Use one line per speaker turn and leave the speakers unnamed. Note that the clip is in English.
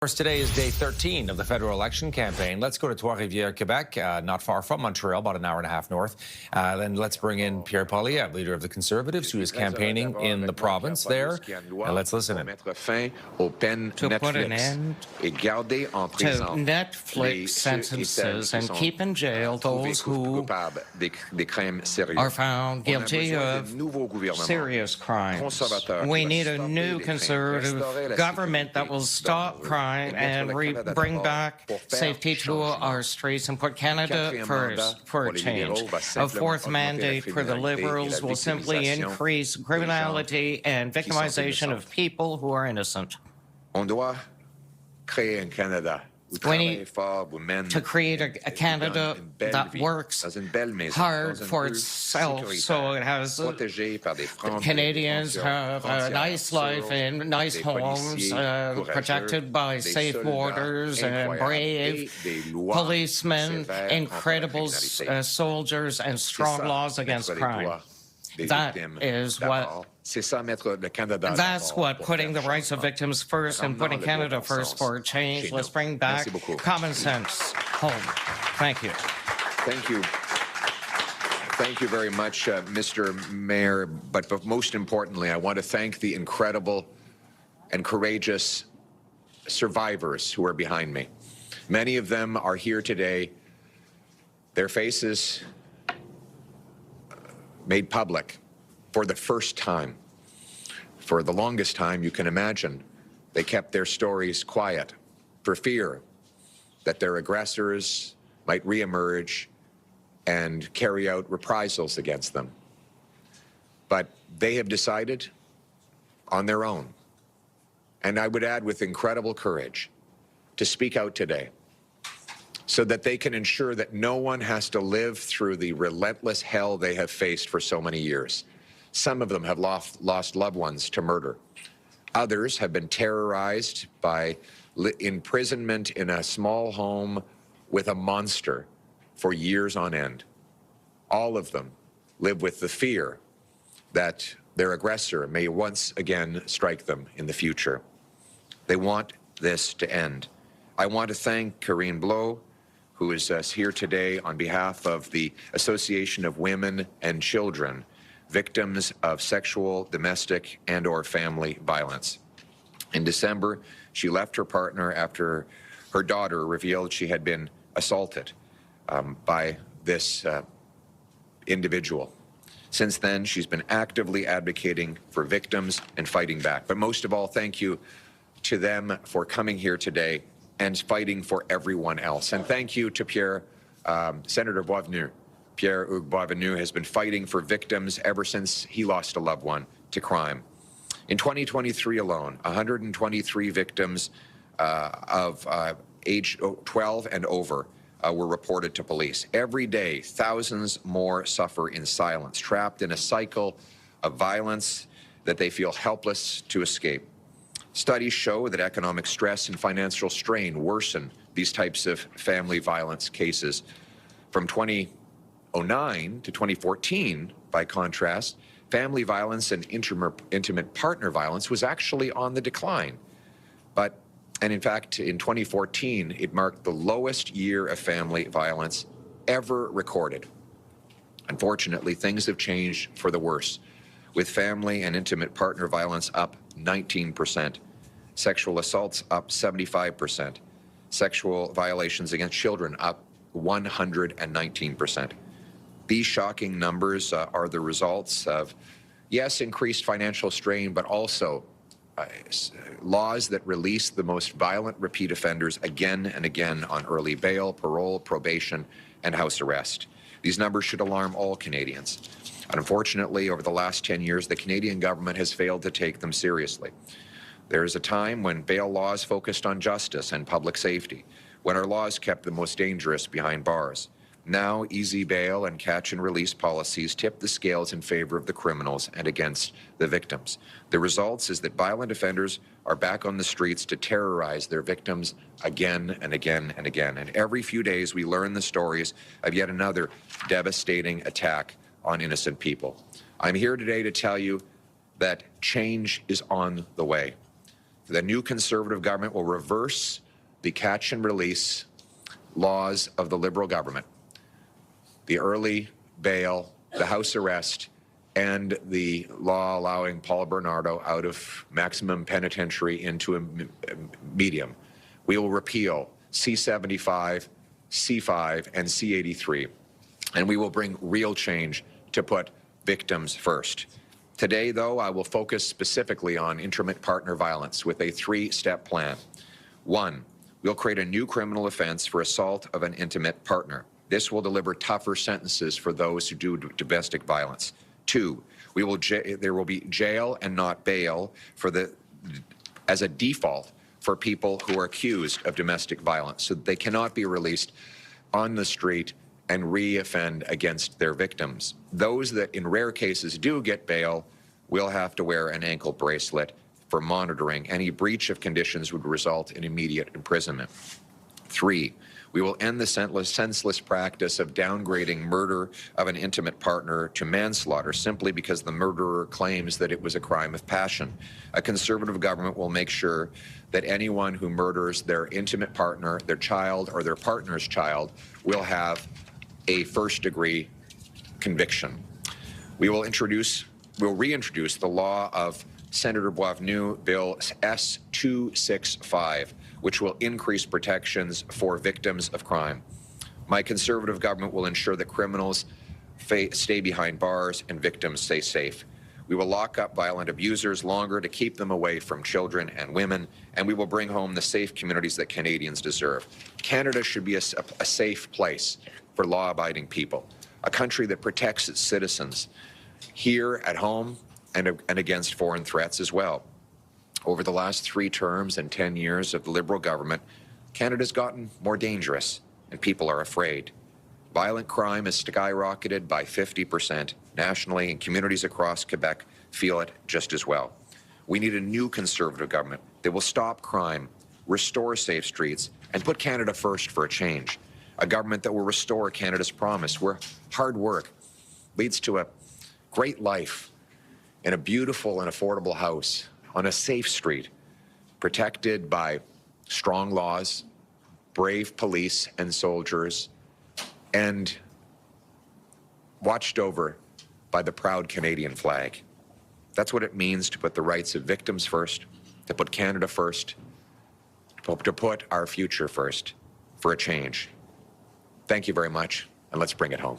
Of course, today is day 13 of the federal election campaign. Let's go to Trois-Rivières, Quebec, not far from Montreal, about an hour and a half north. Then let's bring in Pierre Poilievre, leader of the Conservatives, who is campaigning in the province there. Let's listen in.
To put an end to Netflix sentences and keep in jail those who are found guilty of serious crimes. We need a new conservative government that will stop crime and bring back safety to our streets and put Canada first for a change. A fourth mandate for the Liberals will simply increase criminality and victimization of people who are innocent. We need to create a Canada that works hard for itself, so it has Canadians have a nice life in nice homes, protected by safe borders and brave policemen, incredible soldiers, and strong laws against crime. That's what putting the rights of victims first and putting Canada first for a change. Let's bring back common sense home. Thank you.
Thank you. Thank you very much, Mr. Mayor. But most importantly, I want to thank the incredible and courageous survivors who are behind me. Many of them are here today, their faces made public for the first time. For the longest time, you can imagine, they kept their stories quiet for fear that their aggressors might reemerge and carry out reprisals against them. But they have decided on their own, and I would add with incredible courage, to speak out today so that they can ensure that no one has to live through the relentless hell they have faced for so many years. Some of them have lost loved ones to murder. Others have been terrorized by imprisonment in a small home with a monster for years on end. All of them live with the fear that their aggressor may once again strike them in the future. They want this to end. I want to thank Karine Blow, who is here today on behalf of the Association of Women and Children, Victims of Sexual, Domestic, and/or Family Violence. In December, she left her partner after her daughter revealed she had been assaulted by this individual. Since then, she's been actively advocating for victims and fighting back. But most of all, thank you to them for coming here today and fighting for everyone else. And thank you to Pierre, Senator Boisvenu. Pierre Boisvenu has been fighting for victims ever since he lost a loved one to crime. In 2023 alone, 123 victims of age 12 and over were reported to police. Every day, thousands more suffer in silence, trapped in a cycle of violence that they feel helpless to escape. Studies show that economic stress and financial strain worsen these types of family violence cases. From 2009 to 2014, by contrast, family violence and intimate partner violence was actually on the decline. And in fact, in 2014, it marked the lowest year of family violence ever recorded. Unfortunately, things have changed for the worse, with family and intimate partner violence up 19%, sexual assaults up 75%, sexual violations against children up 119%. These shocking numbers are the results of, yes, increased financial strain, but also laws that release the most violent repeat offenders again and again on early bail, parole, probation, and house arrest. These numbers should alarm all Canadians. Unfortunately, over the last 10 years, the Canadian government has failed to take them seriously. There is a time when bail laws focused on justice and public safety, when our laws kept the most dangerous behind bars. Now, easy bail and catch and release policies tip the scales in favor of the criminals and against the victims. The results is that violent offenders are back on the streets to terrorize their victims again and again and again. And every few days, we learn the stories of yet another devastating attack on innocent people. I'm here today to tell you that change is on the way. The new Conservative government will reverse the catch and release laws of the Liberal government. The early bail, the house arrest, and the law allowing Paul Bernardo out of maximum penitentiary into a medium. We will repeal C-75, C-5, and C-83, and we will bring real change to put victims first. Today, though, I will focus specifically on intimate partner violence with a three-step plan. 1, we'll create a new criminal offense for assault of an intimate partner. This will deliver tougher sentences for those who do domestic violence. 2, there will be jail and not bail as a default for people who are accused of domestic violence, so that they cannot be released on the street and re-offend against their victims. Those that in rare cases do get bail will have to wear an ankle bracelet for monitoring. Any breach of conditions would result in immediate imprisonment. 3, we will end the senseless practice of downgrading murder of an intimate partner to manslaughter simply because the murderer claims that it was a crime of passion. A Conservative government will make sure that anyone who murders their intimate partner, their child, or their partner's child will have a first-degree conviction. We'll reintroduce the law of Senator Boisvenu Bill S-265, which will increase protections for victims of crime. My Conservative government will ensure that criminals stay behind bars and victims stay safe. We will lock up violent abusers longer to keep them away from children and women, and we will bring home the safe communities that Canadians deserve. Canada should be a safe place for law-abiding people, a country that protects its citizens here at home and against foreign threats as well. Over the last 3 terms and 10 years of the Liberal government, Canada's gotten more dangerous and people are afraid. Violent crime has skyrocketed by 50% nationally, and communities across Quebec feel it just as well. We need a new Conservative government that will stop crime, restore safe streets, and put Canada first for a change. A government that will restore Canada's promise, where hard work leads to a great life in a beautiful and affordable house on a safe street, protected by strong laws, brave police and soldiers, and watched over by the proud Canadian flag. That's what it means to put the rights of victims first, to put Canada first, to put our future first for a change. Thank you very much, and let's bring it home.